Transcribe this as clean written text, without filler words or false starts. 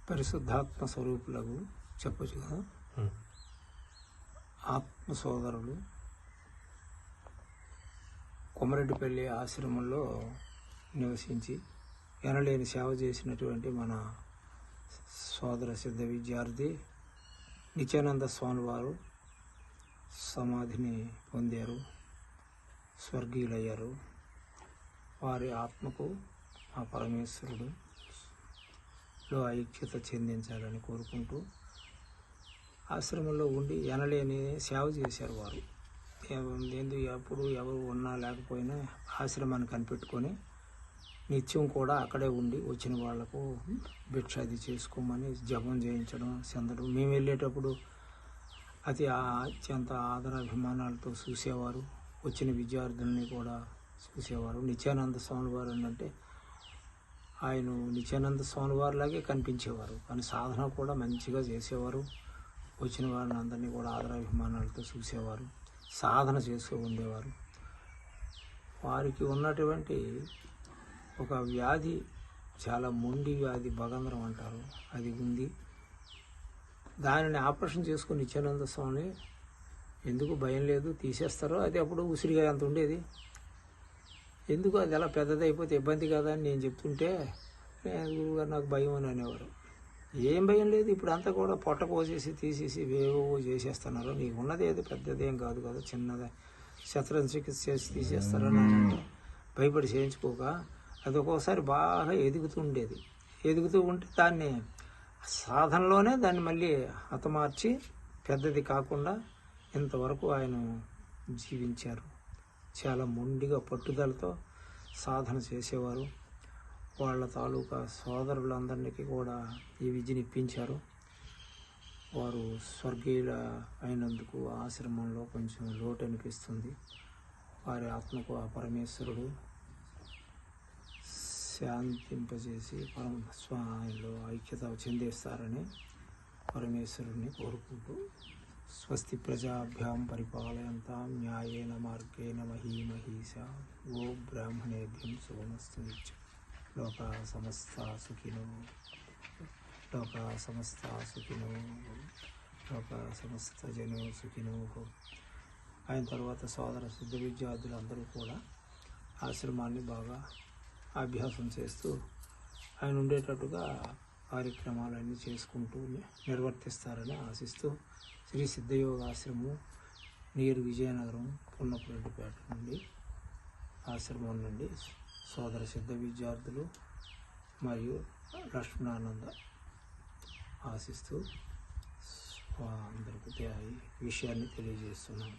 పరిశుద్ధాత్మ స్వరూపులకు చెప్పచ్చు కదా. ఆత్మ సోదరులు కొమరెడ్డిపల్లి ఆశ్రమంలో నివసించి ఎనలేని సేవ చేసినటువంటి మన సోదర సిద్ధ విద్యార్థి నిత్యానంద స్వామి వారు సమాధిని పొందారు, స్వర్గీయులయ్యారు. వారి ఆత్మకు ఆ పరమేశ్వరుడు ఐక్యత చెందించాలని కోరుకుంటూ ఆశ్రమంలో ఉండి ఎనలేని సేవ చేశారు. వారు ఎప్పుడు ఎవరు ఉన్నా లేకపోయినా ఆశ్రమాన్ని కనిపెట్టుకొని నిత్యం కూడా అక్కడే ఉండి వచ్చిన వాళ్లకు భిక్షాది చేసుకోమని జపం చేయించడం, చెందడం. మేము వెళ్ళేటప్పుడు అత్యంత ఆదరాభిమానాలతో చూసేవారు. వచ్చిన విద్యార్థుల్ని కూడా చూసేవారు. నిత్యానంద స్వామి వారు అంటే ఆయన నిత్యానంద స్వామి వారిలాగే కనిపించేవారు, కానీ సాధన కూడా మంచిగా చేసేవారు. వచ్చిన వారిని అందరినీ కూడా ఆదరాభిమానాలతో చూసేవారు, సాధన చేస్తూ ఉండేవారు. వారికి ఉన్నటువంటి ఒక వ్యాధి, చాలా మొండి వ్యాధి, భగంధరం అంటారు, అది ఉంది. దానిని ఆపరేషన్ చేసుకుని నిత్యానంద స్వామి ఎందుకు భయం లేదు, తీసేస్తారో. అది అప్పుడు ఉసిరిగా అంత ఉండేది, ఎందుకు అది ఎలా పెద్దదైపోతే ఇబ్బంది కదా అని నేను చెప్తుంటే గురువుగారు నాకు భయం అని అనేవారు. ఏం భయం లేదు, ఇప్పుడు అంతా కూడా పొట్ట కోసేసి తీసేసి వేవో చేసేస్తున్నారు, నీకు ఉన్నది ఏదో పెద్దదేం కాదు కదా, చిన్నదే శస్త్రచికిత్స చేసి తీసేస్తారని అంటే భయపడి చేయించుకోక అది ఒక్కోసారి బాగా ఎదుగుతూ ఉంటే దాన్ని సాధనలోనే దాన్ని మళ్ళీ హతమార్చి పెద్దది కాకుండా ఇంతవరకు ఆయన జీవించారు. చాలా మొండిగా పట్టుదలతో సాధన చేసేవారు. వాళ్ళ తాలూకా సోదరులందరికీ కూడా ఈ విద్యను ఇప్పించారు. వారు స్వర్గీయుల అయినందుకు ఆశ్రమంలో కొంచెం లోటు అనిపిస్తుంది. వారి ఆత్మకు ఆ పరమేశ్వరుడు శాంతింపజేసి పరమస్వామిలో ఐక్యత చెందిస్తారని పరమేశ్వరుడిని కోరుకుంటూ స్వస్తి ప్రజాభ్యాం పరిపాలయంతాం న్యాయేన మార్గేణ మహీమహీషా గో బ్రాహ్మణేభ్యం శుభమస్తు నిత్యం. లోకా సమస్తా సుఖినో లోకా సమస్తా సుఖినో లోకా సమస్త జనో సుఖినో. ఆయన తర్వాత సోదర సిద్ధ విద్యార్థులందరూ కూడా ఆశ్రమాన్ని బాగా అభ్యాసం చేస్తూ ఆయన ఉండేటట్టుగా కార్యక్రమాలన్నీ చేసుకుంటూ నిర్వర్తిస్తారని ఆశిస్తూ శ్రీ సిద్ధయోగాశ్రమం నీరు విజయనగరం పున్నపురెడ్డిపేట నుండి ఆశ్రమం నుండి సోదర సిద్ధ విద్యార్థులు మరియు లక్ష్మణానంద ఆశిస్తూ అందరికీ ఈ విషయాన్ని తెలియజేస్తున్నాను.